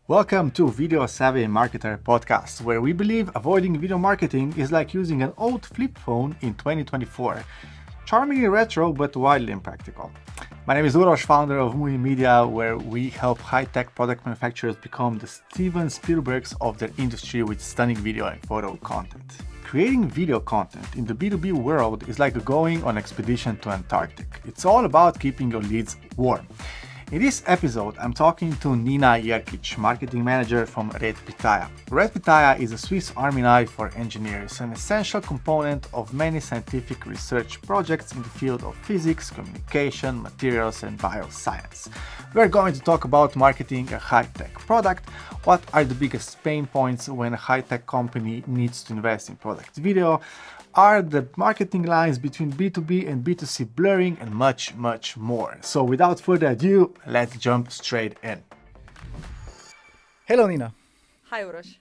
Welcome to VideoSavvy Marketer podcast, where we believe avoiding video marketing is like using an old flip phone in 2024. Charmingly retro, but wildly impractical. My name is Uros, founder of Movie Media, where we help high-tech product manufacturers become the Steven Spielbergs of their industry with stunning video and photo content. Creating video content in the B2B world is like going on an expedition to Antarctic. It's all about keeping your leads warm. In this episode, I'm talking to Nina Jerkič, marketing manager from Red Pitaya. Red Pitaya is a Swiss Army knife for engineers, an essential component of many scientific research projects in the field of physics, communication, materials, and bioscience. We're going to talk about marketing a high-tech product, what are the biggest pain points when a high-tech company needs to invest in product video, are the marketing lines between B2B and B2C blurring, and much, much more. So without further ado, let's jump straight in. Hello, Nina. Hi, Uros.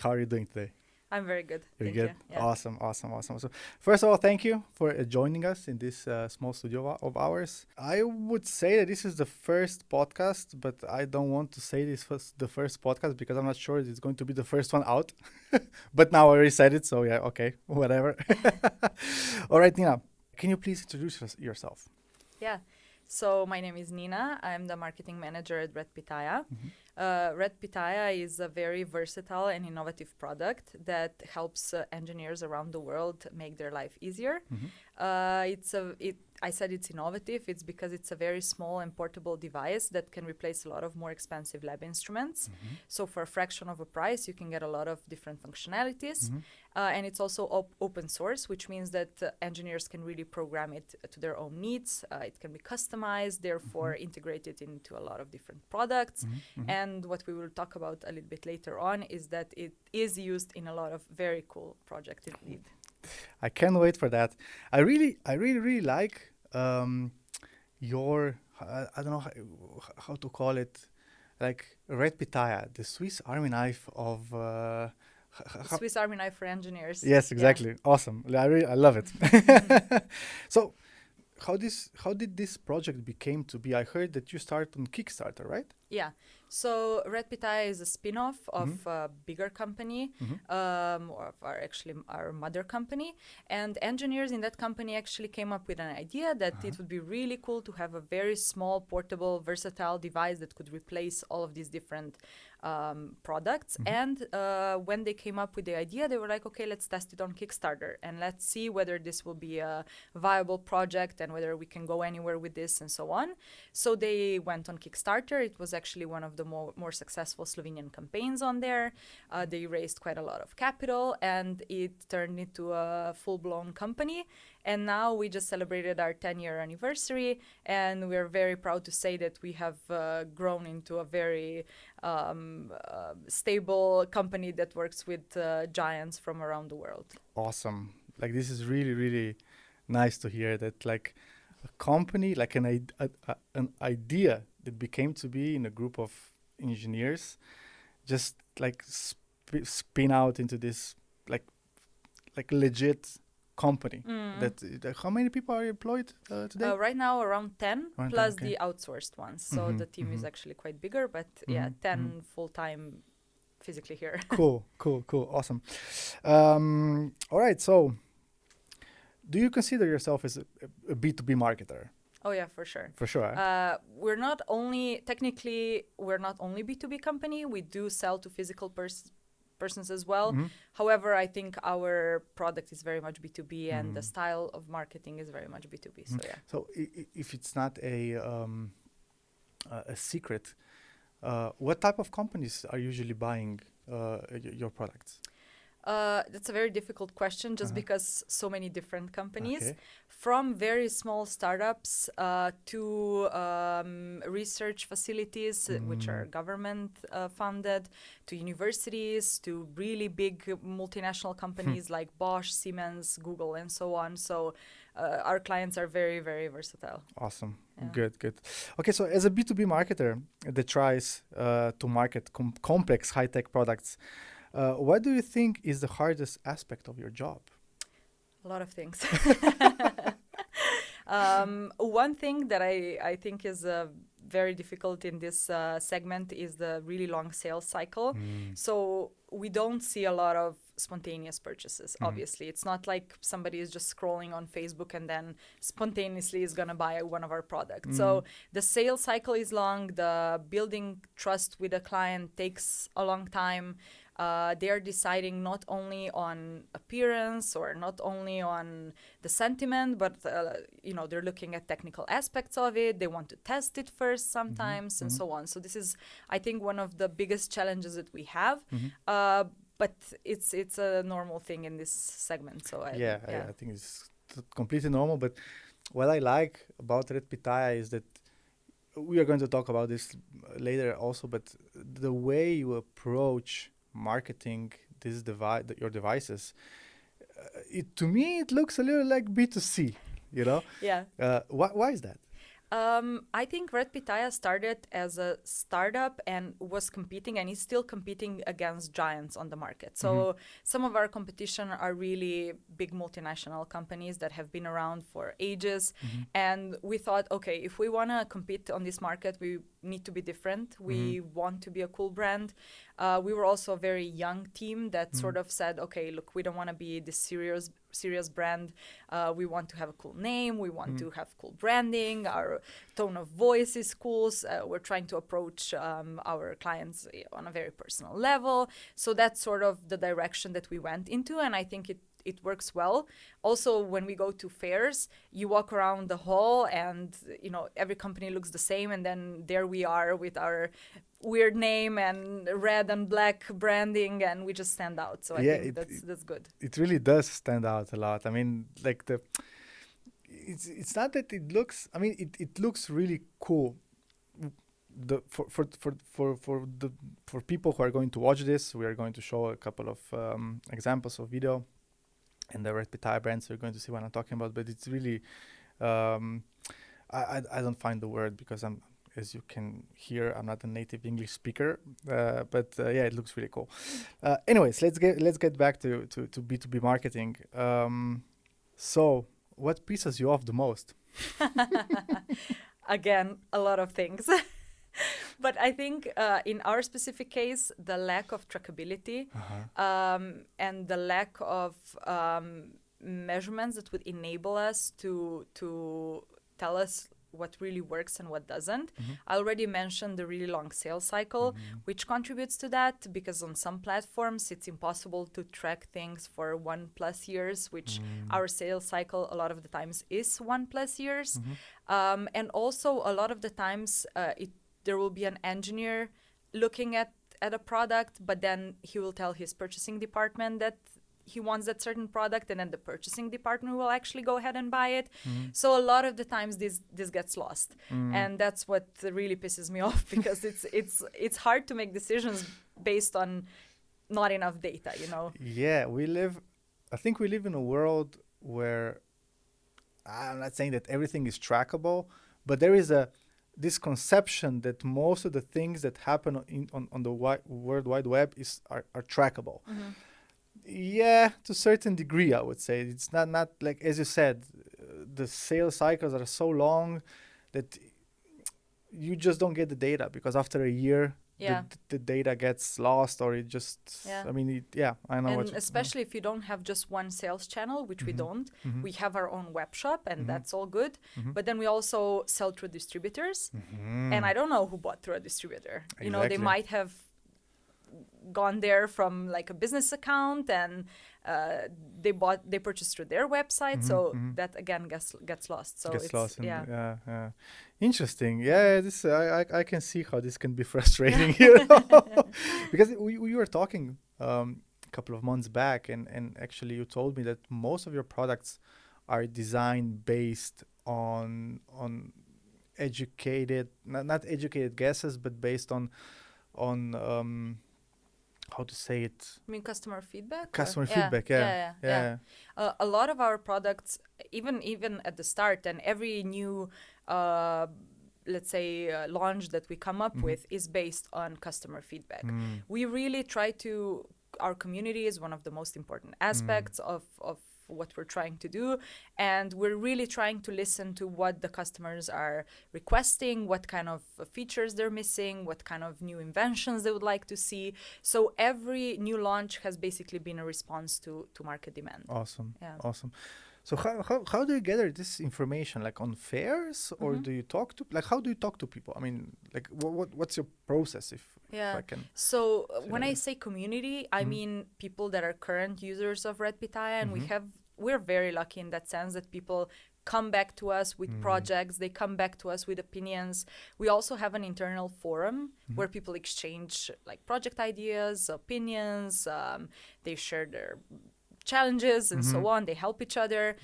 How are you doing today? I'm very good. You're Thank good? You. Yeah. Awesome. So first of all, thank you for joining us in this small studio of ours. I would say that this is the first podcast, but I don't want to say this was the first podcast because I'm not sure it's going to be the first one out. But now I already said it, so yeah, okay, whatever. All right, Nina, can you please introduce yourself? Yeah. So my name is Nina. I'm the marketing manager at Red Pitaya. Red Pitaya is a very versatile and innovative product that helps engineers around the world make their life easier. I said it's innovative. It's because it's a very small and portable device that can replace a lot of more expensive lab instruments. So for a fraction of a price, you can get a lot of different functionalities. And it's also open source, which means that engineers can really program it to their own needs. It can be customized, therefore integrated into a lot of different products. And what we will talk about a little bit later on is that it is used in a lot of very cool projects indeed. I can't wait for that. I really like your, I don't know how to call it, like Red Pitaya, the Swiss Army knife of... Swiss Army knife for engineers. Yes, exactly. Yeah. Awesome. I love it. So how did this project became to be? I heard that you started on Kickstarter, right? Yeah. So Red Pitaya is a spin-off of a bigger company, or of our mother company. And engineers in that company actually came up with an idea that it would be really cool to have a very small, portable, versatile device that could replace all of these different products. And when they came up with the idea, they were like, okay, let's test it on Kickstarter and let's see whether this will be a viable project and whether we can go anywhere with this and so on. So they went on Kickstarter. It was actually one of the more successful Slovenian campaigns on there. They raised quite a lot of capital and it turned into a full-blown company. And now we just celebrated our 10-year anniversary, and we're very proud to say that we have grown into a very stable company that works with giants from around the world. Awesome. Like, this is really, really nice to hear that, like, a company, like an idea that became to be in a group of engineers, just like spin out into this like legit company. That how many people are employed today? Right now around 10 plus the outsourced ones. So the team is actually quite bigger, but 10 full-time physically here. Cool. Awesome. All right. So do you consider yourself as a B2B marketer? Oh yeah, for sure. For sure. We're not only B2B company. We do sell to physical persons as well. However, I think our product is very much B2B and the style of marketing is very much B2B. So yeah. So if it's not a secret, what type of companies are usually buying your products? That's a very difficult question just because so many different companies, from very small startups to research facilities, which are government funded, to universities, to really big multinational companies like Bosch, Siemens, Google, and so on. So our clients are very, very versatile. Awesome. Yeah. Good. Okay, so as a B2B marketer that tries to market complex high-tech products, what do you think is the hardest aspect of your job? A lot of things. One thing that I think is very difficult in this segment is the really long sales cycle. So we don't see a lot of spontaneous purchases. Obviously, it's not like somebody is just scrolling on Facebook and then spontaneously is going to buy one of our products. So the sales cycle is long. The building trust with a client takes a long time. They're deciding not only on appearance or not only on the sentiment, but they're looking at technical aspects of it. They want to test it first sometimes, and so on. So this is, I think, one of the biggest challenges that we have. But it's a normal thing in this segment. So I think it's completely normal. But what I like about Red Pitaya is that we are going to talk about this later also. But the way you approach marketing your devices, to me it looks a little like B2C, you know. Why is that? I think Red Pitaya started as a startup and was competing and is still competing against giants on the market. So some of our competition are really big multinational companies that have been around for ages. And we thought, okay, if we want to compete on this market, we need to be different. We want to be a cool brand. We were also a very young team that sort of said, okay, look, we don't want to be this serious brand. We want to have a cool name. We want to have cool branding. Our tone of voice is cool. We're trying to approach our clients on a very personal level. So that's sort of the direction that we went into, and I think it works well. Also, when we go to fairs, you walk around the hall and every company looks the same, and then there we are with our weird name and red and black branding, and we just stand out. So I think that's good. It really does stand out a lot. I mean, like it's not that it looks. I mean, it looks really cool. For people who are going to watch this, we are going to show a couple of examples of video. And the Red Pitaya brands, you're going to see what I'm talking about. But it's really, I don't find the word because as you can hear, I'm not a native English speaker. But it looks really cool. Anyways, let's get back to B2B marketing. So, what pisses you off the most? Again, a lot of things. But I think in our specific case, the lack of trackability and the lack of measurements that would enable us to tell us what really works and what doesn't. I already mentioned the really long sales cycle, which contributes to that, because on some platforms it's impossible to track things for 1+ years, which our sales cycle a lot of the times is 1+ years. And also a lot of the times there will be an engineer looking at a product, but then he will tell his purchasing department that he wants that certain product, and then the purchasing department will actually go ahead and buy it. So a lot of the times this gets lost, and that's what really pisses me off, because it's hard to make decisions based on not enough data, Yeah, I think we live in a world where I'm not saying that everything is trackable, but there is this conception that most of the things that happen on the World Wide Web are trackable. Yeah, to a certain degree, I would say. It's not like, as you said, the sales cycles are so long that you just don't get the data, because after a year, the data gets lost, or it just, I mean, I know. And especially if you don't have just one sales channel, which we don't, we have our own web shop, and that's all good. But then we also sell through distributors, and I don't know who bought through a distributor. They might have gone there from like a business account, and they purchased through their website, so that again gets lost. So gets lost. Interesting. This I can see how this can be frustrating. Because we were talking a couple of months back, and actually you told me that most of your products are designed based on educated, not educated guesses, but based on how to say it? I mean, customer feedback? Feedback, yeah. A lot of our products, even at the start, and every new, let's say, launch that we come up with is based on customer feedback. We really try to, our community is one of the most important aspects of what we're trying to do. And we're really trying to listen to what the customers are requesting, what kind of features they're missing, what kind of new inventions they would like to see. So every new launch has basically been a response to market demand. Awesome. Yeah. Awesome. So how do you gather this information? Like on fairs, or do you talk to, like, how do you talk to people? I mean, like, what's your process, if I can? So when I say community, I mean people that are current users of Red Pitaya, and we're very lucky in that sense that people come back to us with projects, they come back to us with opinions. We also have an internal forum where people exchange like project ideas, opinions, they share their challenges and so on. They help each other.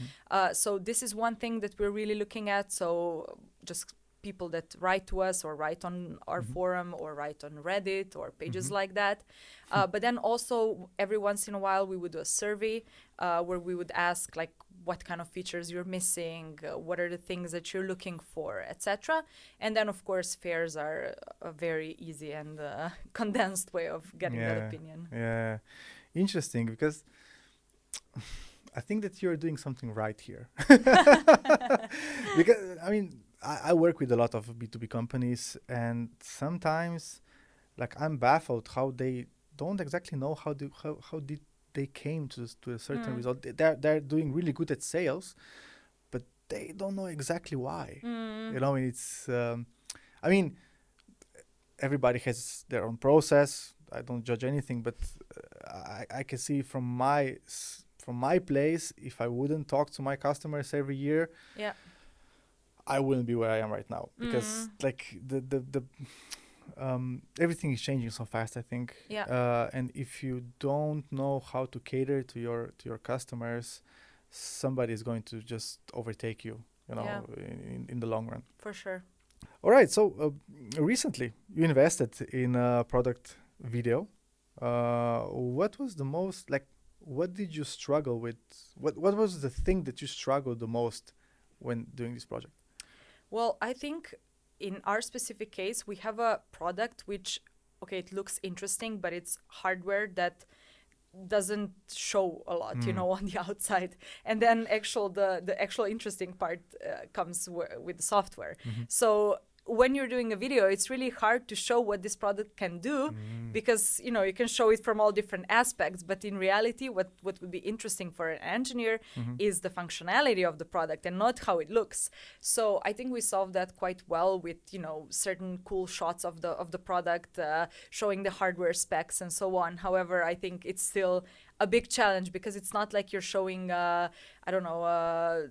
So this is one thing that we're really looking at. So just people that write to us or write on our forum or write on Reddit or pages like that. But then also every once in a while we would do a survey where we would ask like what kind of features you're missing, what are the things that you're looking for, etc. And then of course fairs are a very easy and condensed way of getting that opinion. Yeah, interesting, because I think that you're doing something right here. Because I mean, I work with a lot of B2B companies, and sometimes like I'm baffled how they don't exactly know how did they came to a certain result. They're doing really good at sales, but they don't know exactly why. You know, it's I mean, everybody has their own process. I don't judge anything, but I can see from my place, if I wouldn't talk to my customers every year, I wouldn't be where I am right now, because like the everything is changing so fast, I think. And if you don't know how to cater to your customers, somebody is going to just overtake you, you know, in the long run. For sure. All right. So recently you invested in a product video. What was the most, like, what did you struggle with? What was the thing that you struggled the most when doing this project? Well, I think in our specific case, we have a product which, okay, it looks interesting, but it's hardware that doesn't show a lot, you know, on the outside. And then the actual interesting part comes with the software. So when you're doing a video, it's really hard to show what this product can do, because, you know, you can show it from all different aspects, but in reality, what would be interesting for an engineer is the functionality of the product and not how it looks. So I think we solved that quite well with, you know, certain cool shots of the product, showing the hardware specs and so on. However, I think it's still a big challenge, because it's not like you're showing, I don't know,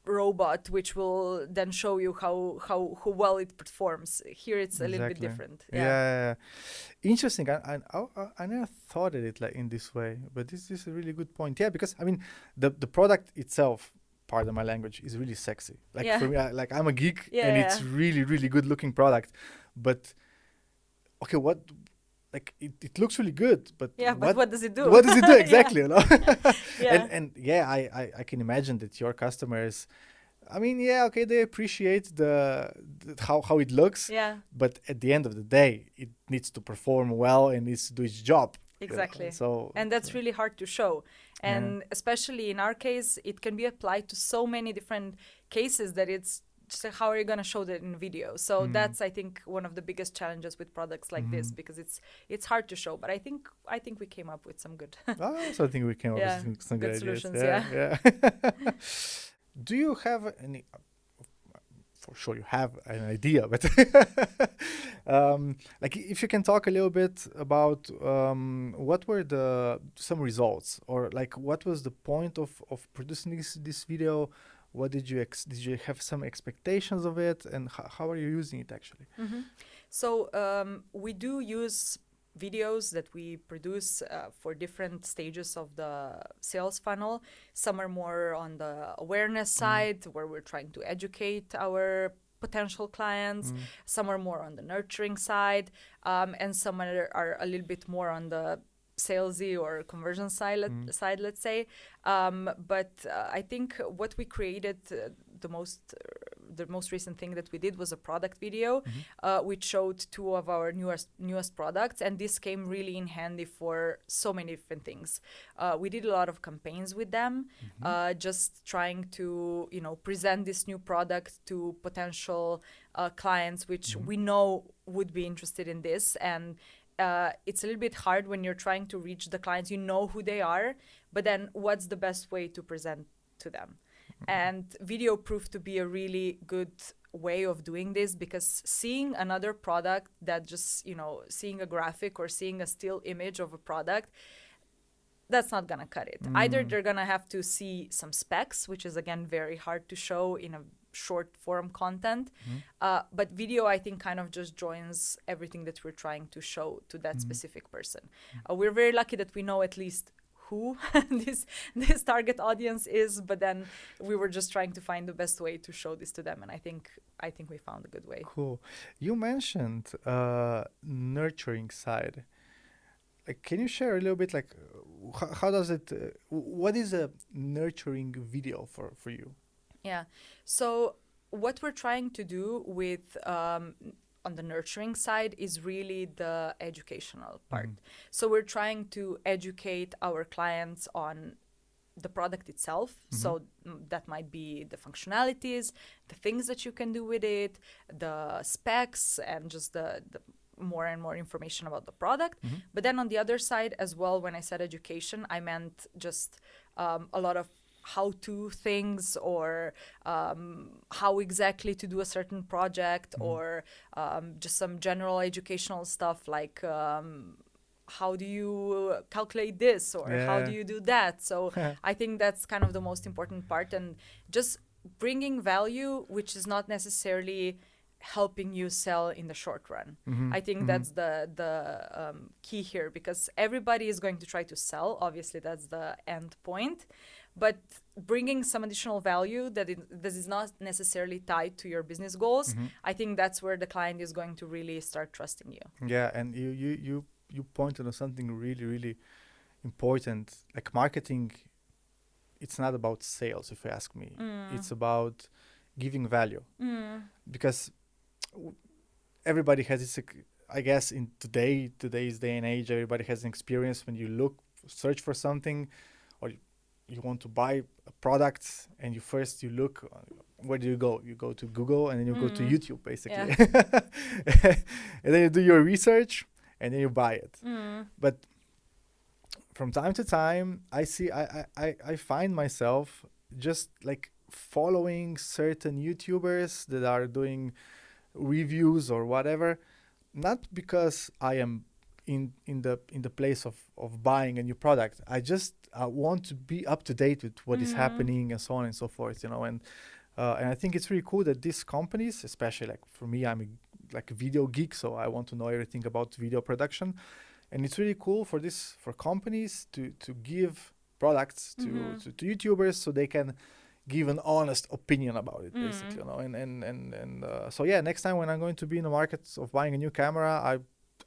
robot which will then show you how well it performs. Here it's a little bit different. Yeah. Interesting. I never thought of it like in this way, but this is a really good point. Yeah, because I mean the product itself, pardon my language, is really sexy. Like for me, I'm a geek, and it's really, really good looking product. But okay, like it looks really good, but what does it do? What does it do exactly? You know? And I can imagine that your customers, I mean, okay, they appreciate how it looks, but at the end of the day, it needs to perform well and needs to do its job. Exactly. So and that's really hard to show. And especially in our case, it can be applied to so many different cases that it's just like, how are you going to show that in video? So that's, I think, one of the biggest challenges with products like this, because it's hard to show. But I think we came up with some good. So I think we came up with some good solutions. Yeah. Do you have any? For sure, you have an idea, but like if you can talk a little bit about what were some results, or like what was the point of producing this video? What did you have some expectations of it, and how are you using it actually? So we do use videos that we produce for different stages of the sales funnel. Some are more on the awareness side, where we're trying to educate our potential clients. Some are more on the nurturing side, and some are a little bit more on the salesy or conversion side, let's say. But I think what we created the most the most recent thing that we did was a product video, which showed 2 of our newest products, and this came really in handy for so many different things. We did a lot of campaigns with them, just trying to, you know, present this new product to potential clients, which we know would be interested in this. And it's a little bit hard when you're trying to reach the clients. You know who they are, but then what's the best way to present to them? And video proved to be a really good way of doing this, because seeing another product that just, you know, seeing a graphic or seeing a still image of a product, that's not going to cut it. Either they're going to have to see some specs, which is, again, very hard to show in a short form content. But video, I think, kind of just joins everything that we're trying to show to that specific person. We're very lucky that we know at least who this target audience is, but then we were just trying to find the best way to show this to them, and I think we found a good way. Cool. You mentioned nurturing side. Like, can you share a little bit, like, how does it, what is a nurturing video for you? Yeah. So what we're trying to do with on the nurturing side is really the educational part. So we're trying to educate our clients on the product itself. So that might be the functionalities, the things that you can do with it, the specs, and just the more and more information about the product. But then on the other side as well, when I said education, I meant just a lot of how-to things, or how exactly to do a certain project, or just some general educational stuff, like how do you calculate this, or how do you do that. So I think that's kind of the most important part, and just bringing value, which is not necessarily helping you sell in the short run. I think that's the key here, because everybody is going to try to sell. Obviously, that's the end point. But bringing some additional value that is not necessarily tied to your business goals, I think that's where the client is going to really start trusting you. Yeah, and you pointed on something really, really important. Like, marketing, it's not about sales, if you ask me. It's about giving value. Because everybody has this, I guess, in today's day and age, everybody has an experience when you search for something, or you want to buy a product, and you look, where do you go? You go to Google, and then you go to YouTube, basically. And then you do your research, and then you buy it. But from time to time, I find myself just like following certain YouTubers that are doing reviews or whatever, not because I am in the place of buying a new product. I just want to be up to date with what is happening, and so on and so forth, you know. And I think it's really cool that these companies, especially, like, for me, I'm a video geek, so I want to know everything about video production, and it's really cool for companies to give products to YouTubers, so they can give an honest opinion about it, basically, you know. And so yeah, next time when I'm going to be in the market of buying a new camera,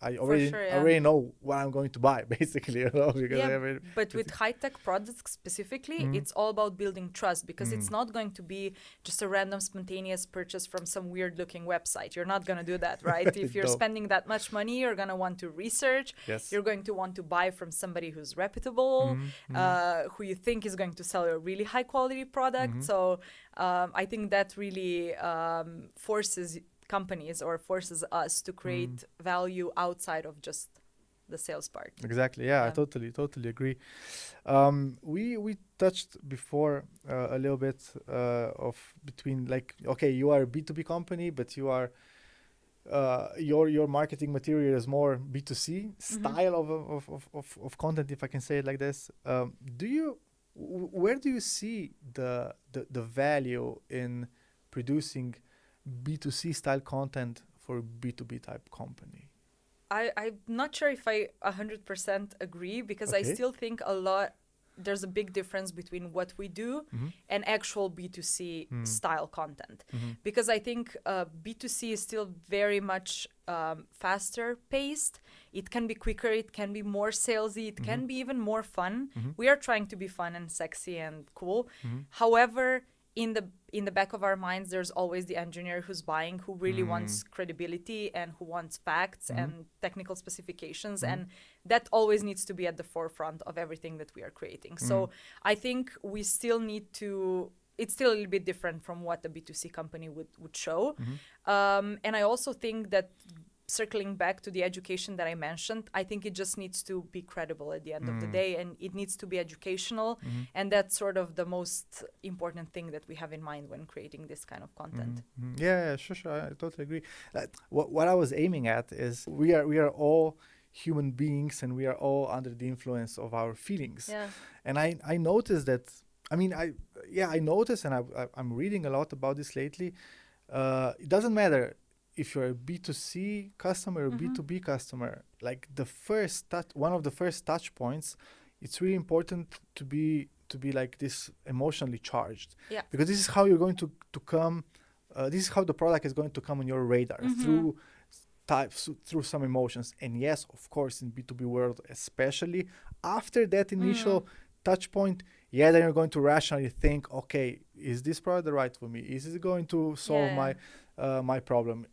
I already know what I'm going to buy, basically, you know. Because but with high-tech products specifically, it's all about building trust, because it's not going to be just a random spontaneous purchase from some weird-looking website. You're not going to do that, right? If you're spending that much money, you're going to want to research. You're going to want to buy from somebody who's reputable, who you think is going to sell a really high-quality product. So I think that really forces companies, or forces us to create value outside of just the sales part. Exactly. Yeah, I totally agree. We touched before a little bit of between, like, okay, you are a B2B company, but you are your marketing material is more B2C style of content, if I can say it like this. Where do you see the value in producing B2C style content for B2B type company? I'm not sure if I 100% agree, because I still think there's a big difference between what we do and actual B2C style content. Because I think B2C is still very much faster paced. It can be quicker, it can be more salesy, it can be even more fun. We are trying to be fun and sexy and cool. However, in the back of our minds, there's always the engineer who's buying, who really wants credibility and who wants facts and technical specifications, and that always needs to be at the forefront of everything that we are creating. So I think we still need to. It's still a little bit different from what a B2C company would show, and I also think that. Circling back to the education that I mentioned, I think it just needs to be credible at the end of the day, and it needs to be educational, and that's sort of the most important thing that we have in mind when creating this kind of content. Yeah, sure, I totally agree. What I was aiming at is we are all human beings, and we are all under the influence of our feelings. Yeah. And I noticed that. I noticed, and I'm reading a lot about this lately. It doesn't matter if you're a B2C customer or B2B customer, like one of the first touch points, it's really important to be like this emotionally charged. Yeah. Because this is how you're going to come, this is how the product is going to come on your radar through some emotions. And yes, of course, in B2B world, especially after that initial touch point, then you're going to rationally think, okay, is this product the right for me? Is it going to solve my problem?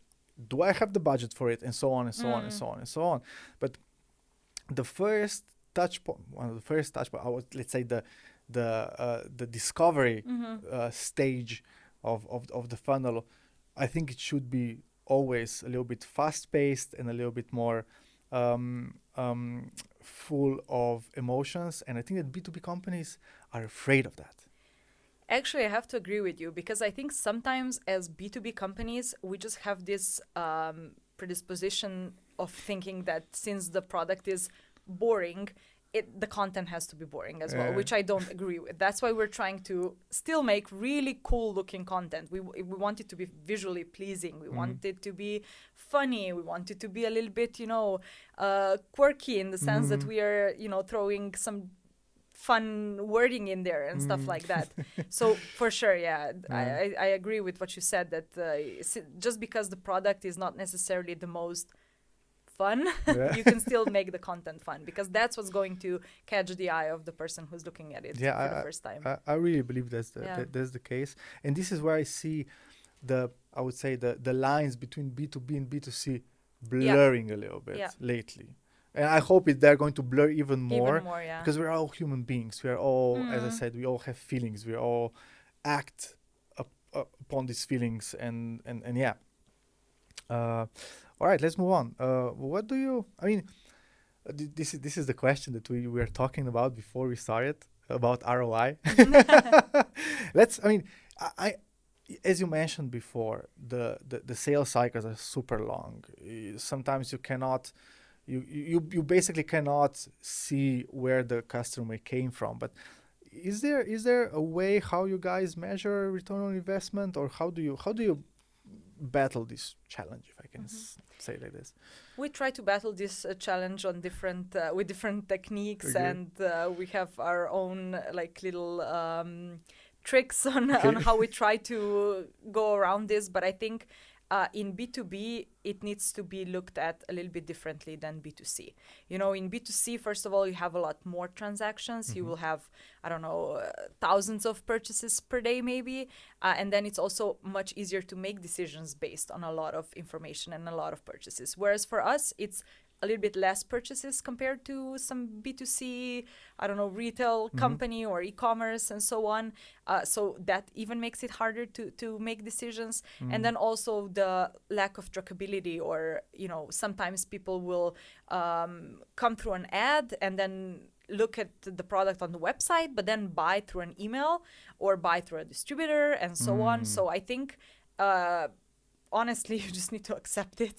Do I have the budget for it? And so on and so on and so on and so on. But the first touch point, let's say the discovery stage of the funnel, I think it should be always a little bit fast-paced and a little bit more full of emotions. And I think that B2B companies are afraid of that. Actually, I have to agree with you, because I think sometimes as B2B companies, we just have this predisposition of thinking that since the product is boring, the content has to be boring as well, which I don't agree with. That's why we're trying to still make really cool looking content. We want it to be visually pleasing. We want it to be funny. We want it to be a little bit, quirky in the sense that we are, throwing some fun wording in there and stuff like that. So for sure, I agree with what you said, that just because the product is not necessarily the most fun, you can still make the content fun, because that's what's going to catch the eye of the person who's looking at it for the first time. I really believe that's the case. And this is where I see the lines between B2B and B2C blurring a little bit lately. And I hope they're going to blur even more, because we're all human beings. We are all, as I said, we all have feelings. We all act upon these feelings, and yeah. All right, let's move on. What do you? I mean, this is the question that we were talking about before we started about ROI. I as you mentioned before, the sales cycles are super long. Sometimes you cannot. You basically cannot see where the customer came from. But is there a way how you guys measure return on investment, or how do you battle this challenge, if I can say like this? We try to battle this challenge on different with different techniques, and we have our own little tricks on how we try to go around this. But I think in B2B, it needs to be looked at a little bit differently than B2C. In B2C, first of all, you have a lot more transactions. You will have, thousands of purchases per day maybe. And then it's also much easier to make decisions based on a lot of information and a lot of purchases. Whereas for us, it's a little bit less purchases compared to some B2C, retail company or e-commerce and so on. So that even makes it harder to make decisions. And then also the lack of trackability, or, sometimes people will come through an ad and then look at the product on the website, but then buy through an email or buy through a distributor and so on. So I think honestly, you just need to accept it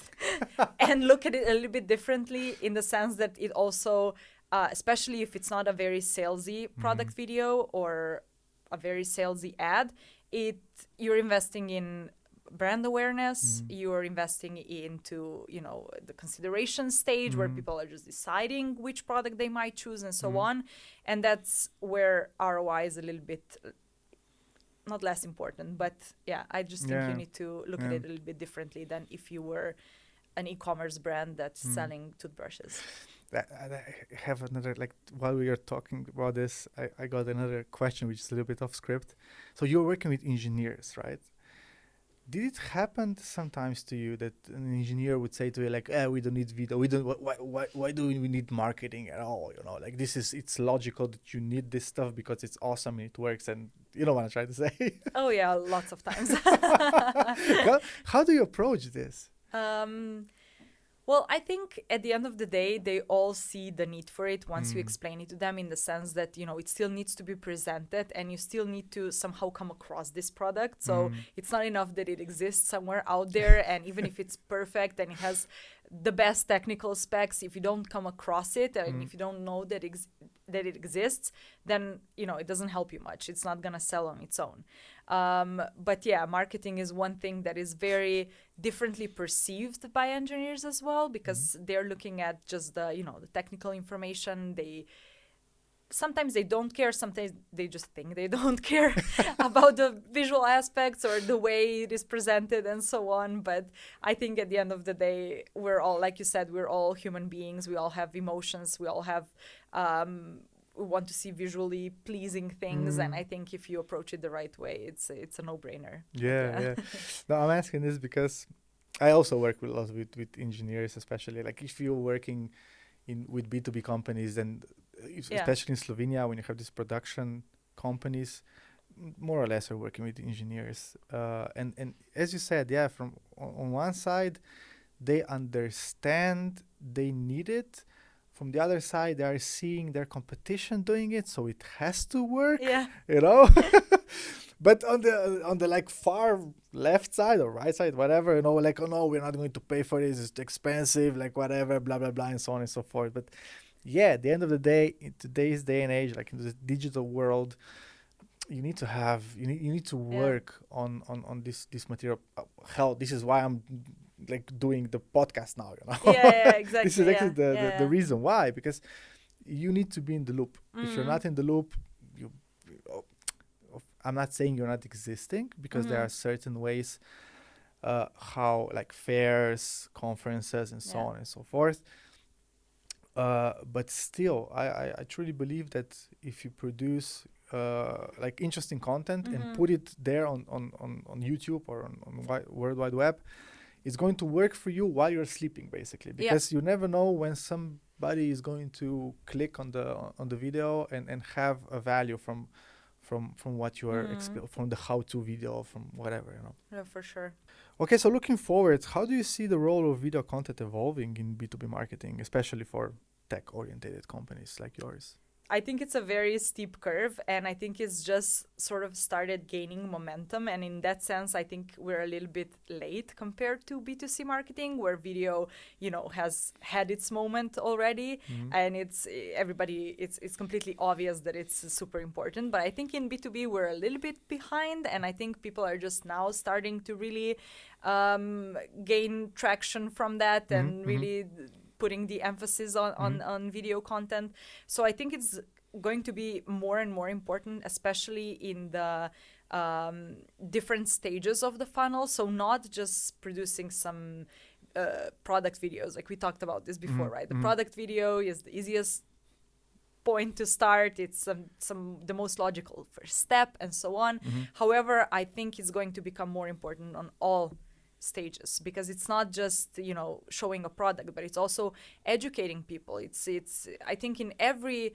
and look at it a little bit differently, in the sense that it also, especially if it's not a very salesy product video or a very salesy ad, you're investing in brand awareness, you're investing into, the consideration stage where people are just deciding which product they might choose and so on. And that's where ROI is a little bit not less important, but I just think you need to look at it a little bit differently than if you were an e-commerce brand that's selling toothbrushes. I have another, like, while we are talking about this, I got another question which is a little bit off script. So you're working with engineers, right? Did it happen sometimes to you that an engineer would say to you, like, we don't need video, we don't, why do we need marketing at all? You know, like, it's logical that you need this stuff because it's awesome and it works, and you know what I'm trying to say? Oh yeah, lots of times. How do you approach this? Well, I think at the end of the day, they all see the need for it once you explain it to them, in the sense that, you know, it still needs to be presented and you still need to somehow come across this product. So it's not enough that it exists somewhere out there, and even if it's perfect and it has the best technical specs, if you don't come across it and if you don't know that it exists, then, you know, it doesn't help you much. It's not going to sell on its own. But yeah, marketing is one thing that is very differently perceived by engineers as well, because they're looking at just the, you know, the technical information. Sometimes they don't care, sometimes they just think they don't care about the visual aspects or the way it is presented and so on. But I think at the end of the day, we're all, like you said, we're all human beings. We all have emotions. We all have we want to see visually pleasing things, and I think if you approach it the right way, it's a no-brainer. Yeah. No, I'm asking this because I also work with a lot with engineers, especially like if you're working with B2B companies, then especially in Slovenia, when you have these production companies, more or less are working with engineers. And as you said, yeah, from on one side, they understand they need it. From the other side, they are seeing their competition doing it, so it has to work. Yeah. You know. But on the like far left side or right side, whatever, you know, like, oh no, we're not going to pay for this. It's too expensive, like whatever, blah blah blah, and so on and so forth. But yeah, at the end of the day, in today's day and age, like in the digital world, you need to have you need to work on this material. Hell, this is why I'm like doing the podcast now, you know. Yeah, exactly. This is actually the reason why, because you need to be in the loop. If you're not in the loop, I'm not saying you're not existing, because there are certain ways how, like fairs, conferences, and so on and so forth. But still, I truly believe that if you produce like interesting content and put it there on YouTube or on World Wide Web, it's going to work for you while you're sleeping, basically, because you never know when somebody is going to click on the video and have a value from what you are from the how-to video, from whatever, you know. Yeah, for sure. Okay, so looking forward, how do you see the role of video content evolving in B2B marketing, especially for tech-oriented companies like yours? I think it's a very steep curve, and I think it's just sort of started gaining momentum. And in that sense, I think we're a little bit late compared to B2C marketing, where video, you know, has had its moment already, and it's completely obvious that it's super important. But I think in B2B we're a little bit behind, and I think people are just now starting to really gain traction from that and really putting the emphasis on video content. So I think it's going to be more and more important, especially in the different stages of the funnel. So not just producing some product videos, like we talked about this before, right? The product video is the easiest point to start. It's the most logical first step, and so on. However, I think it's going to become more important on all stages, because it's not just, you know, showing a product, but it's also educating people. It's I think in every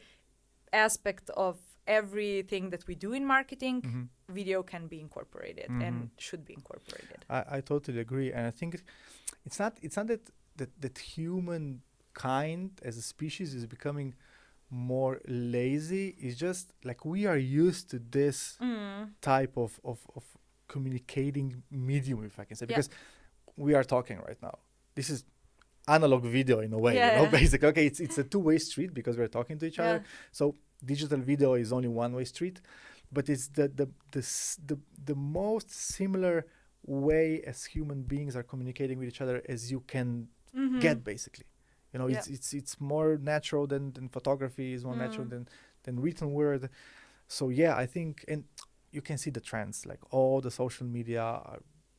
aspect of everything that we do in marketing, video can be incorporated and should be incorporated. I totally agree, and I think it's not that humankind as a species is becoming more lazy. It's just like we are used to this type of communicating medium, if I can say, because we are talking right now. This is analog video in a way, you know, basically. Okay, it's a two-way street because we're talking to each other. So digital video is only one-way street, but it's the most similar way as human beings are communicating with each other as you can get, basically. You know, it's more natural than photography, is more natural than written word. So yeah, I think, and you can see the trends, like all the social media,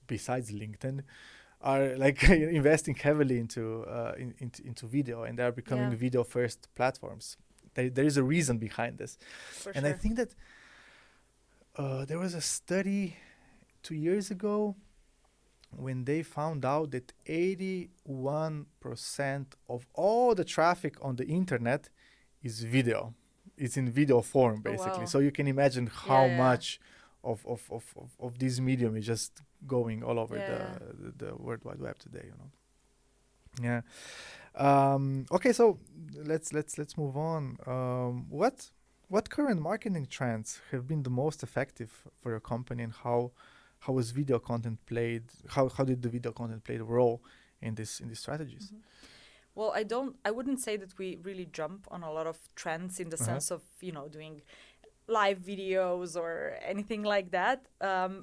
besides LinkedIn, are like investing heavily into video, and they are becoming video first platforms. There is a reason behind this. And I think that there was a study 2 years ago when they found out that 81% of all the traffic on the internet is video. It's in video form, basically. Oh, wow. So you can imagine how much of this medium is just going all over the World Wide Web today, you know. Yeah. Okay, so let's move on. What current marketing trends have been the most effective for your company, and how was video content played? How did the video content play the role in these strategies? Well, I wouldn't say that we really jump on a lot of trends in the sense of, you know, doing live videos or anything like that.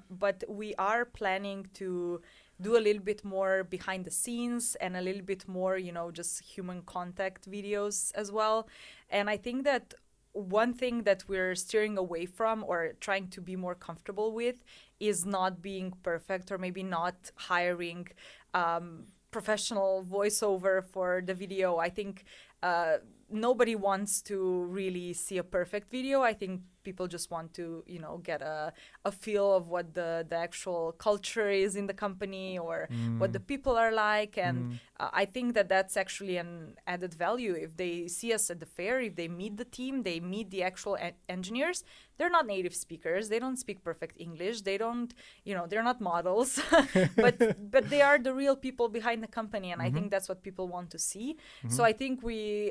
But we are planning to do a little bit more behind the scenes and a little bit more, you know, just human contact videos as well. And I think that one thing that we're steering away from or trying to be more comfortable with is not being perfect, or maybe not hiring professional voiceover for the video. I think nobody wants to really see a perfect video. I think people just want to, you know, get a feel of what the actual culture is in the company, or what the people are like. And I think that that's actually an added value. If they see us at the fair, if they meet the team, they meet the actual engineers, they're not native speakers. They don't speak perfect English. They don't, you know, they're not models, but they are the real people behind the company. And I think that's what people want to see. So I think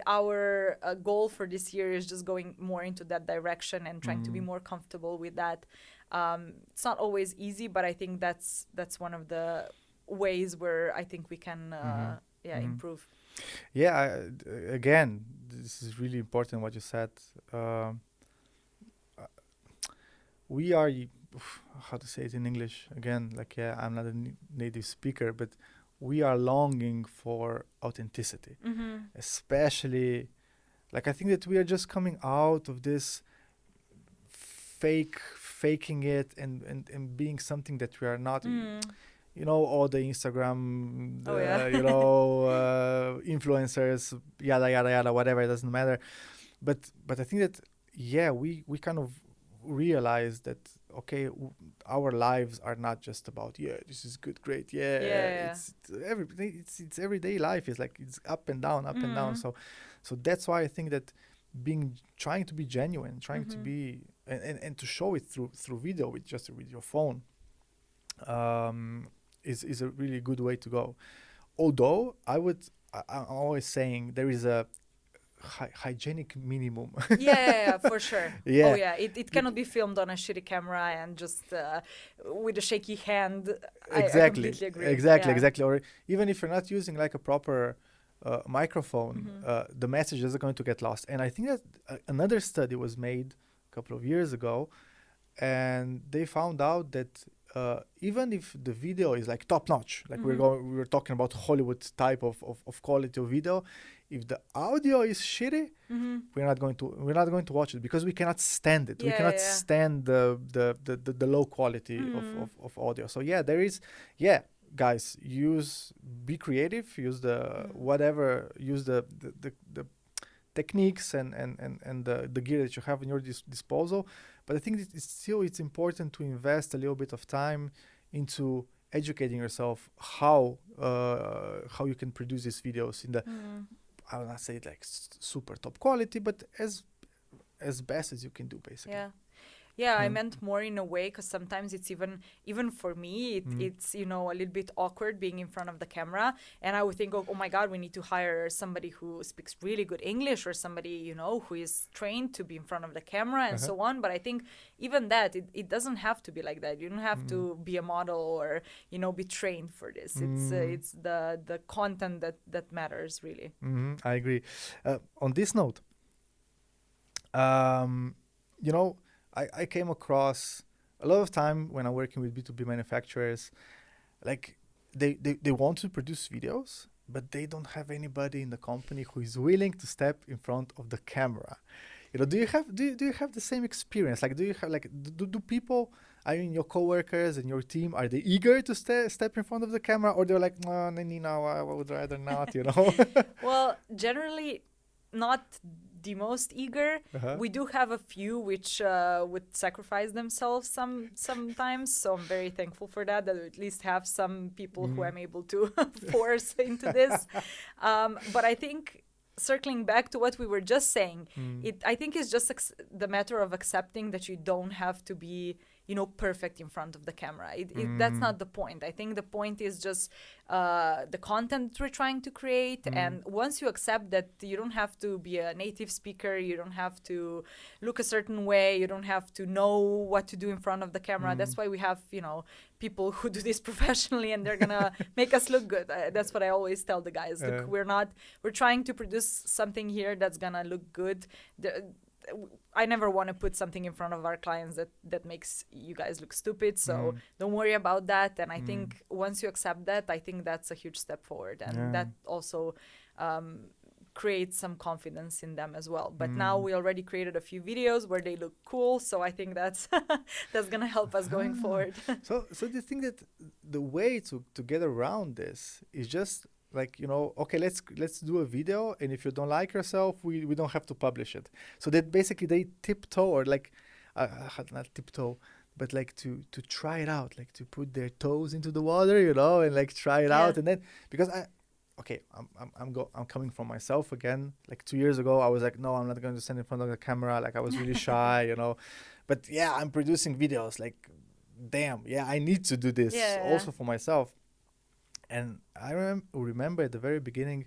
our goal for this year is just going more into that direction and trying to be more comfortable with that. It's not always easy, but I think that's one of the ways where I think we can improve. Yeah, again, this is really important what you said. We are, how to say it in English again, like, I'm not a native speaker, but we are longing for authenticity, especially, like, I think that we are just coming out of this faking it and being something that we are not. You know, all the Instagram, you know, influencers, yada yada yada, whatever, it doesn't matter. But I think that we kind of realize that our lives are not just about this is good, great, it's everything. It's everyday life. It's like it's up and down, up and down. So that's why I think that trying to be genuine, trying to be and to show it through video with your phone is a really good way to go. Although I'm always saying there is a hygienic minimum. For sure. Oh yeah, it cannot be filmed on a shitty camera and just with a shaky hand. Exactly. I completely agree. Exactly. Or even if you're not using like a proper microphone, the messages are going to get lost. And I think that another study was made a couple of years ago, and they found out that even if the video is like top notch, like we were talking about Hollywood type of quality of video, if the audio is shitty, we're not going to watch it, because we cannot stand it. We cannot stand the low quality of audio. So there is guys, be creative, use the whatever, use the techniques and the gear that you have in your disposal. But I think it's important to invest a little bit of time into educating yourself how you can produce these videos in the I will not say like super top quality, but as best as you can do, basically. I meant more in a way, because sometimes it's even for me, it's, you know, a little bit awkward being in front of the camera, and I would think, oh my God, we need to hire somebody who speaks really good English, or somebody, you know, who is trained to be in front of the camera and so on. But I think even that, it doesn't have to be like that. You don't have to be a model or, you know, be trained for this. It's the content that matters, really. I agree. On this note, you know, I came across a lot of time when I'm working with B2B manufacturers, like they want to produce videos, but they don't have anybody in the company who is willing to step in front of the camera. You know, do you have the same experience? Like, do you have do people I mean, your coworkers and your team, are they eager to step in front of the camera, or they're like, no, Nina, I would rather not, you know? Well, generally not the most eager. Uh-huh. We do have a few which would sacrifice themselves sometimes, so I'm very thankful for that we at least have some people who I'm able to force into this. But I think circling back to what we were just saying, I think it's just the matter of accepting that you don't have to be, you know, perfect in front of the camera. That's not the point. I think the point is just the content we're trying to create. And once you accept that you don't have to be a native speaker, you don't have to look a certain way, you don't have to know what to do in front of the camera. That's why we have, you know, people who do this professionally, and they're gonna make us look good. That's what I always tell the guys. Look, we're trying to produce something here that's gonna look good. I never want to put something in front of our clients that makes you guys look stupid. So don't worry about that. And I think once you accept that, I think that's a huge step forward. And that also creates some confidence in them as well. But now we already created a few videos where they look cool. So I think that's going to help us going forward. So do you think that the way to get around this is just like, you know, okay, let's do a video, and if you don't like yourself, we don't have to publish it. So that basically they tiptoe, or like not tiptoe, but like to try it out, like to put their toes into the water, you know, and like try it out. And then because I'm coming from myself again. Like 2 years ago, I was like, no, I'm not going to stand in front of the camera. Like I was really shy, you know. But yeah, I'm producing videos. Like, damn, yeah, I need to do this also for myself. And I remember at the very beginning,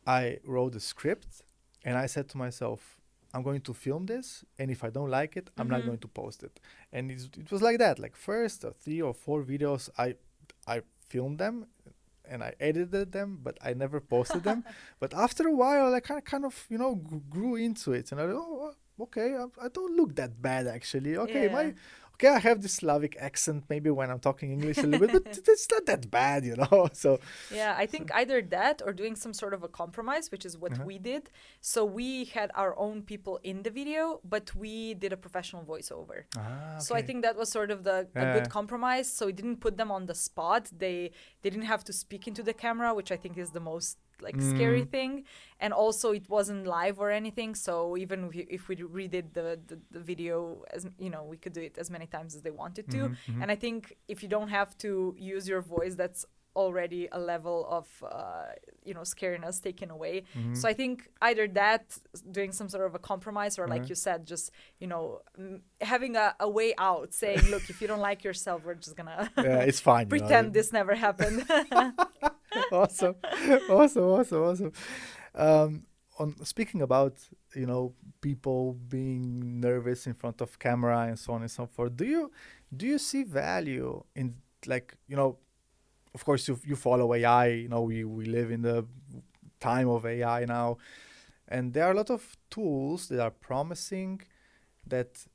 I wrote a script, and I said to myself, I'm going to film this, and if I don't like it, I'm not going to post it. And it was like that. Like first 3 or 4 videos, I filmed them, and I edited them, but I never posted them. But after a while, I kind of, you know, grew into it, and I thought, oh, okay, I don't look that bad actually. Okay, I have this Slavic accent maybe when I'm talking English a little bit, but it's not that bad, you know. So yeah, I think either that or doing some sort of a compromise, which is what we did. So we had our own people in the video, but we did a professional voiceover. So I think that was sort of a good compromise. So we didn't put them on the spot. They didn't have to speak into the camera, which I think is the most like scary thing. And also it wasn't live or anything, so even if we redid the video, as you know, we could do it as many times as they wanted to. And I think if you don't have to use your voice, that's already a level of you know, scariness taken away. So I think either that, doing some sort of a compromise, or like you said, just, you know, having a way out, saying, look, if you don't like yourself, we're just gonna it's fine, pretend this never happened. Awesome. On speaking about, you know, people being nervous in front of camera and so on and so forth, do you see value in, like, you know, of course you follow AI, you know, we live in the time of AI now, and there are a lot of tools that are promising that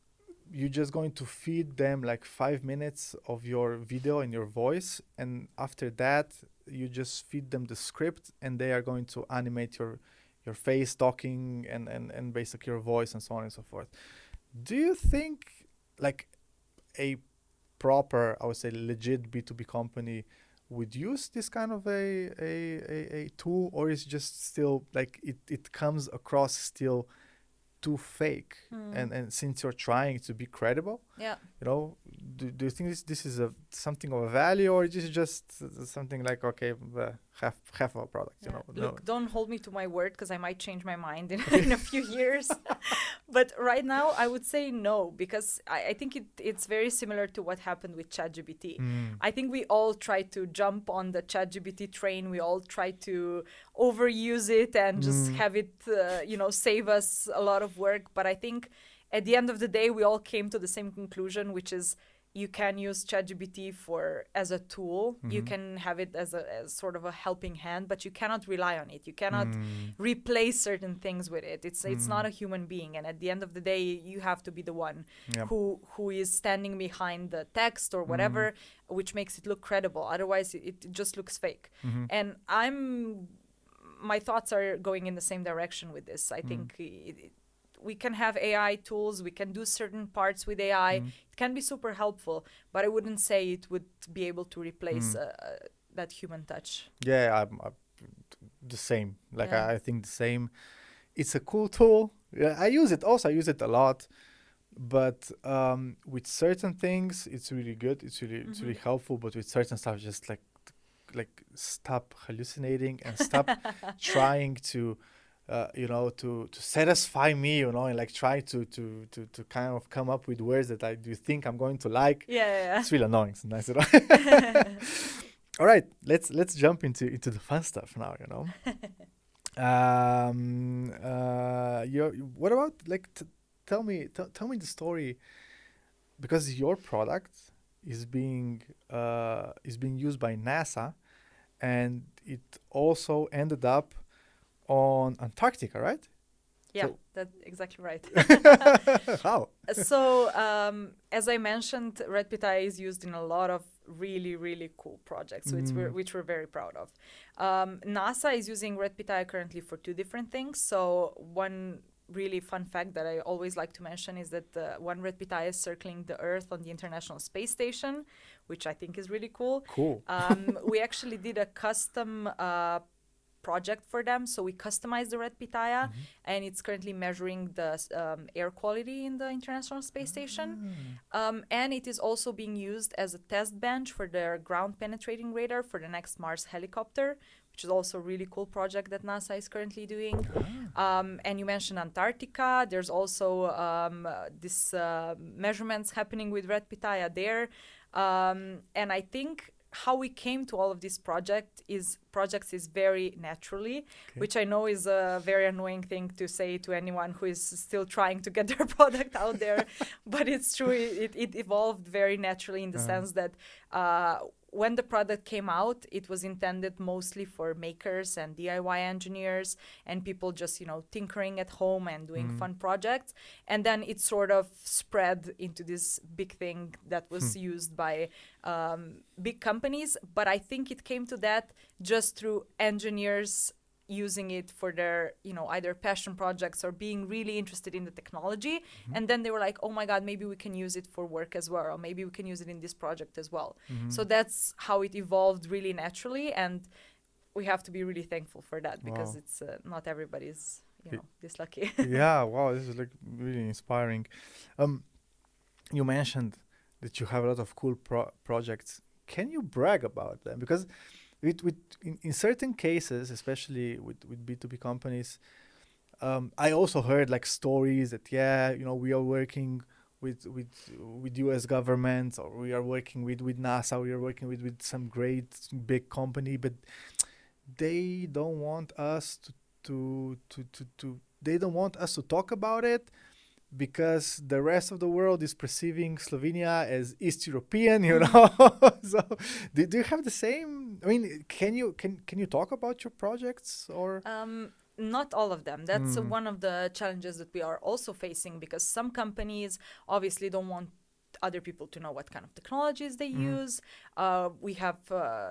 you're just going to feed them like 5 minutes of your video and your voice, and after that you just feed them the script, and they are going to animate your face talking and basically your voice and so on and so forth. Do you think like a proper, I would say legit B2B company would use this kind of a tool, or is just still like it comes across still too fake? And since you're trying to be credible, you know, do you think this is something of a value, or is it just something like, okay, half of a product, you know? Look, don't hold me to my word, because I might change my mind in a few years. But right now I would say no, because I think it's very similar to what happened with ChatGPT. I think we all try to jump on the ChatGPT train. We all try to overuse it and just have it you know, save us a lot of work. But I think at the end of the day, we all came to the same conclusion, which is you can use ChatGPT as a tool. You can have it as sort of a helping hand, but you cannot rely on it. You cannot replace certain things with it. It's not a human being, and at the end of the day, you have to be the one who is standing behind the text or whatever, which makes it look credible. Otherwise, it just looks fake. And my thoughts are going in the same direction with this. I think we can have AI tools, we can do certain parts with AI. It can be super helpful, but I wouldn't say it would be able to replace that human touch. Yeah, I'm the same. Like Yeah. I think the same. It's a cool tool. Yeah, I use it also. I use it a lot, but with certain things, it's really good. It's really helpful. But with certain stuff, just like stop hallucinating and stop trying to to satisfy me, and like try to kind of come up with words that I do think I'm going to like. Yeah. It's really annoying sometimes. All right, let's jump into the fun stuff now. What about like tell me the story, because your product is being used by NASA, and it also ended up on Antarctica, right? Yeah, So- that's exactly right. How? So, as I mentioned, Red Pitaya is used in a lot of really, really cool projects, which we're very proud of. NASA is using Red Pitaya currently for 2 different things. So one really fun fact that I always like to mention is that one Red Pitaya is circling the Earth on the International Space Station, which I think is really cool. Cool. We actually did a custom project for them, so we customized the Red Pitaya, and it's currently measuring the air quality in the International Space Station, and it is also being used as a test bench for their ground penetrating radar for the next Mars helicopter, which is also a really cool project that NASA is currently doing. And you mentioned Antarctica. There's also this measurements happening with Red Pitaya there, and I think how we came to all of these projects is very naturally, which I know is a very annoying thing to say to anyone who is still trying to get their product out there, but it's true. It evolved very naturally in the sense that when the product came out, it was intended mostly for makers and DIY engineers and people just, tinkering at home and doing fun projects. And then it sort of spread into this big thing that was used by big companies. But I think it came to that just through engineers using it for their, either passion projects or being really interested in the technology. And then they were like, oh my God, maybe we can use it for work as well, or maybe we can use it in this project as well. So that's how it evolved really naturally. And we have to be really thankful for that, because it's not everybody's, this lucky. Yeah, wow, this is like really inspiring. You mentioned that you have a lot of cool projects. Can you brag about them? Because in certain cases, especially with B2B companies, I also heard like stories that we are working with US governments, or we are working with NASA, we are working with some great big company, but they don't want us to they don't want us to talk about it, because the rest of the world is perceiving Slovenia as East European, So do you have the same? I mean, can you talk about your projects, or? Not all of them. That's one of the challenges that we are also facing, because some companies obviously don't want other people to know what kind of technologies they use. We have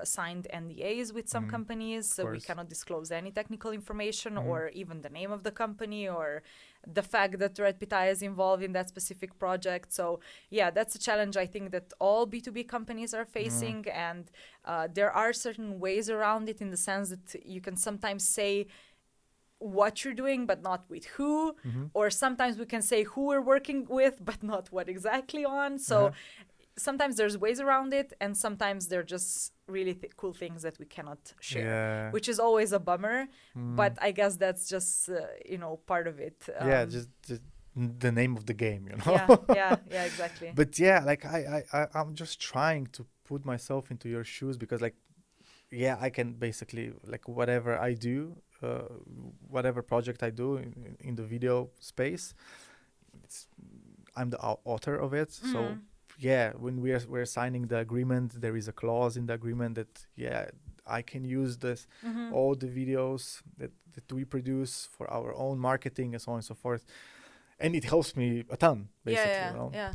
signed NDAs with some companies, so we cannot disclose any technical information or even the name of the company or the fact that Red Pitaya is involved in that specific project. So yeah, that's a challenge I think that all B2B companies are facing, and there are certain ways around it, in the sense that you can sometimes say what you're doing but not with who, or sometimes we can say who we're working with but not what exactly on. So sometimes there's ways around it, and sometimes they're just really cool things that we cannot share, which is always a bummer. But I guess that's just part of it. Just the name of the game, yeah, exactly. But yeah, like I'm just trying to put myself into your shoes, because like I can basically, like, whatever I do, whatever project I do in the video space, I'm the author of it. So when we're signing the agreement, there is a clause in the agreement that I can use this all the videos that we produce for our own marketing and so on and so forth, and it helps me a ton, basically. Yeah.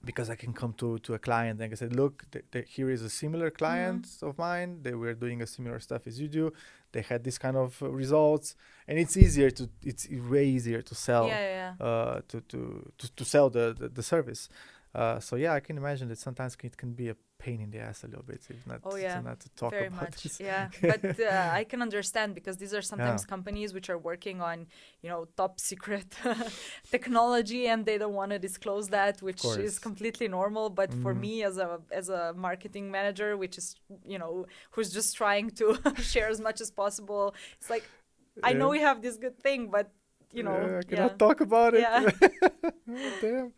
because I can come to a client and I said, look, here is a similar client of mine. They were doing a similar stuff as you do. They had this kind of results, and it's way easier to sell, to sell the service. So yeah, I can imagine that sometimes it can be a pain in the ass a little bit, if not, not to talk very about much. this. Yeah, but I can understand, because these are sometimes companies which are working on, top secret technology, and they don't want to disclose that, which is completely normal. But for me, as a marketing manager, which is who's just trying to share as much as possible, it's like, I know we have this good thing, but I cannot talk about it. Damn.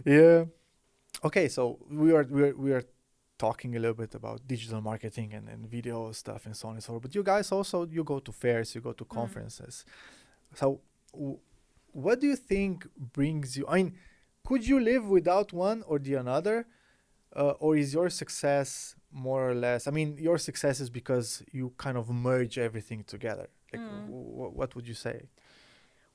Yeah. Okay, so we are talking a little bit about digital marketing and video stuff and so on and so forth. But you guys also, you go to fairs, you go to conferences. So what do you think brings you, I mean, could you live without one or the another? Or is your success more or less, I mean, your success is because you kind of merge everything together. Like, what would you say?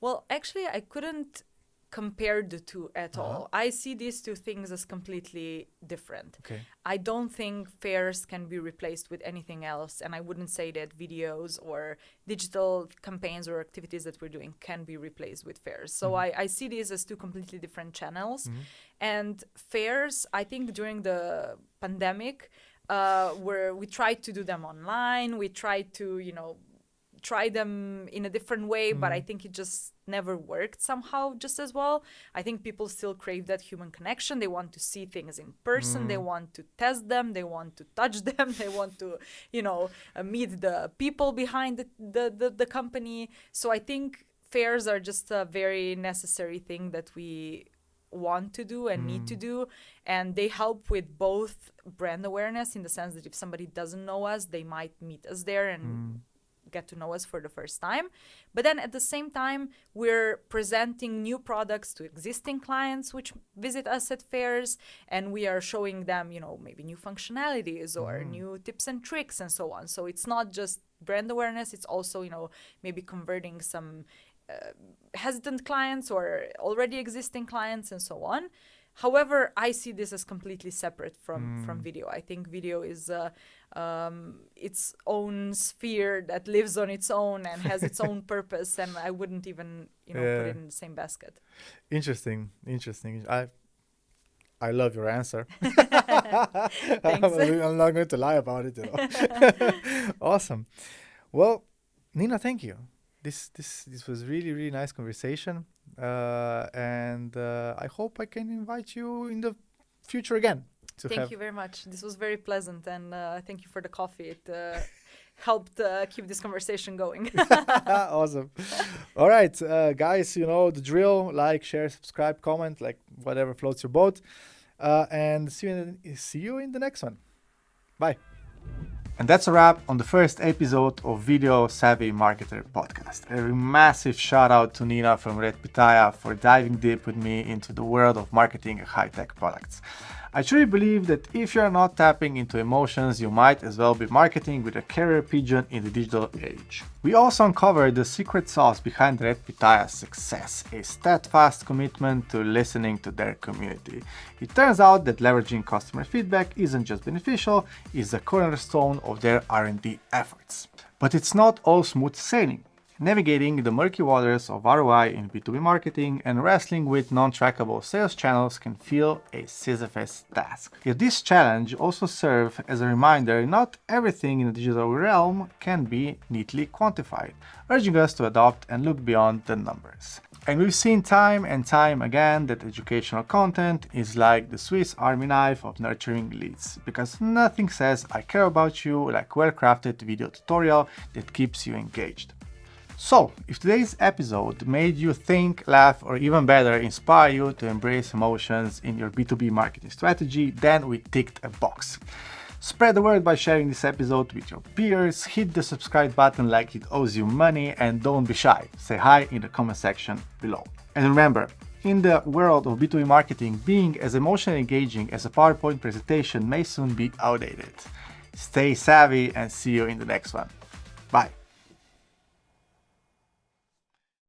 Well, actually, I couldn't compare the two at all. I see these two things as completely different. Okay. I don't think fairs can be replaced with anything else, and I wouldn't say that videos or digital campaigns or activities that we're doing can be replaced with fairs. So I see these as two completely different channels. And fairs, I think during the pandemic, where we tried to do them online, we tried to, try them in a different way, but I think it just never worked somehow just as well. I think people still crave that human connection. They want to see things in person. They want to test them. They want to touch them. They want to, meet the people behind the company. So I think fairs are just a very necessary thing that we want to do and need to do, and they help with both brand awareness, in the sense that if somebody doesn't know us, they might meet us there and get to know us for the first time. But then at the same time, we're presenting new products to existing clients which visit us at fairs, and we are showing them, maybe new functionalities or new tips and tricks and so on. So it's not just brand awareness, it's also, maybe converting some hesitant clients or already existing clients and so on. However, I see this as completely separate from video. I think video is its own sphere that lives on its own and has its own purpose, and I wouldn't even put it in the same basket. Interesting. I love your answer. Thanks. I'm not going to lie about it. Awesome. Well, Nina, thank you. This was really, really nice conversation, and I hope I can invite you in the future again. Thank you very much. This was very pleasant, and thank you for the coffee. It helped keep this conversation going. Awesome. All right, guys, you know the drill. Like, share, subscribe, comment, like whatever floats your boat, and see you in the next one. Bye. And that's a wrap on the first episode of VideoSavvy Marketer podcast. A massive shout out to Nina from Red Pitaya for diving deep with me into the world of marketing high-tech products. I truly believe that if you're not tapping into emotions, you might as well be marketing with a carrier pigeon in the digital age. We also uncovered the secret sauce behind Red Pitaya's success, a steadfast commitment to listening to their community. It turns out that leveraging customer feedback isn't just beneficial, it's a cornerstone of their R&D efforts. But it's not all smooth sailing. Navigating the murky waters of ROI in B2B marketing and wrestling with non-trackable sales channels can feel a Sisyphus task. Yet this challenge also serves as a reminder not everything in the digital realm can be neatly quantified, urging us to adopt and look beyond the numbers. And we've seen time and time again that educational content is like the Swiss Army knife of nurturing leads, because nothing says I care about you like well-crafted video tutorial that keeps you engaged. So, if today's episode made you think, laugh, or even better, inspire you to embrace emotions in your B2B marketing strategy, then we ticked a box. Spread the word by sharing this episode with your peers, hit the subscribe button like it owes you money, and don't be shy. Say hi in the comment section below. And remember, in the world of B2B marketing, being as emotionally engaging as a PowerPoint presentation may soon be outdated. Stay savvy and see you in the next one. Bye.